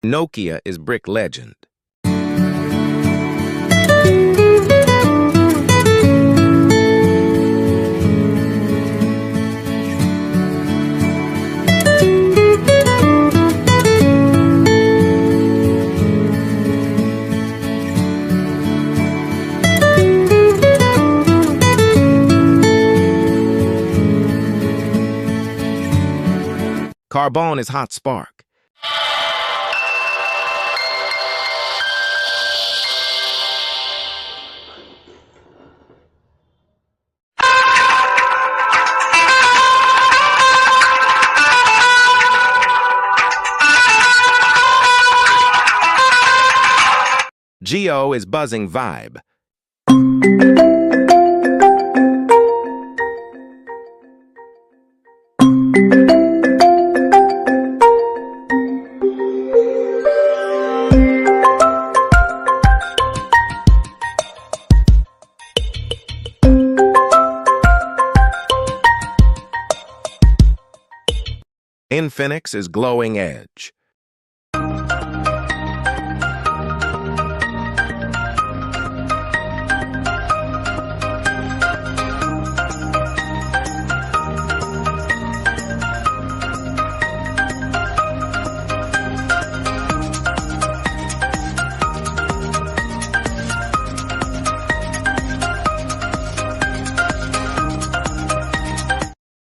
Nokia is brick legend. Carbon is hot spark. Geo is buzzing vibe. Infinix is glowing edge.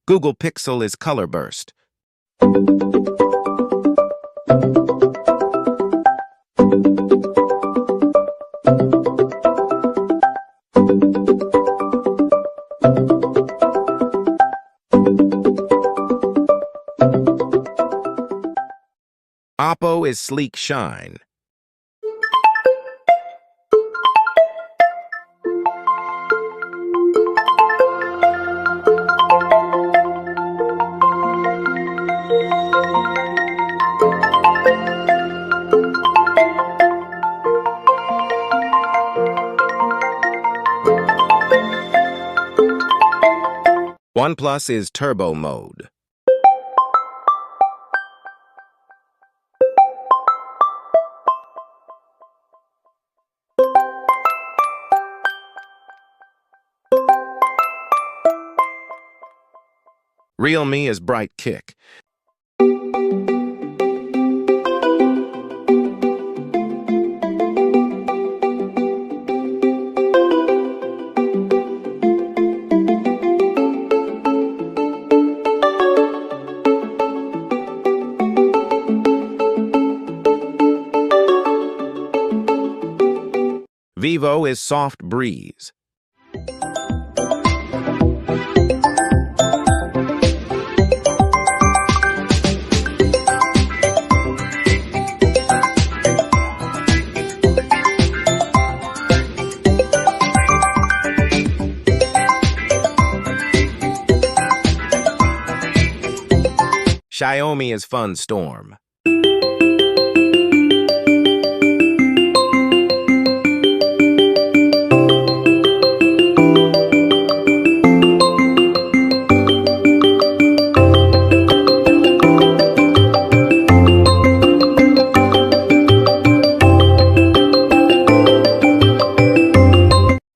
Google Pixel is color burst. Oppo is sleek shine. OnePlus is turbo mode. Realme is bright kick. Vivo is soft breeze. Xiaomi is fun storm.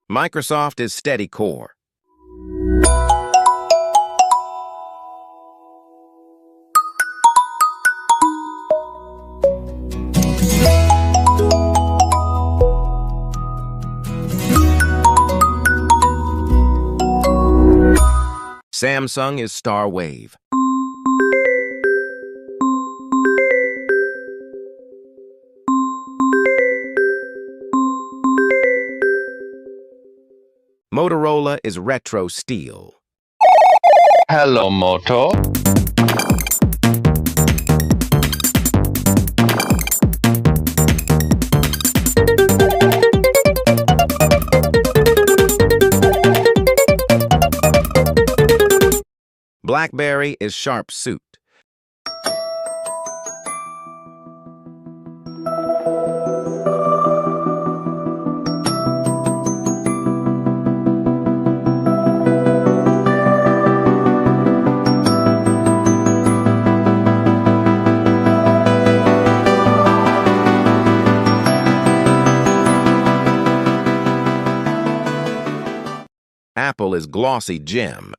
Microsoft is steady core. Samsung is star wave. Motorola is retro steel. Hello, Moto. BlackBerry is sharp suit. Apple is glossy gem.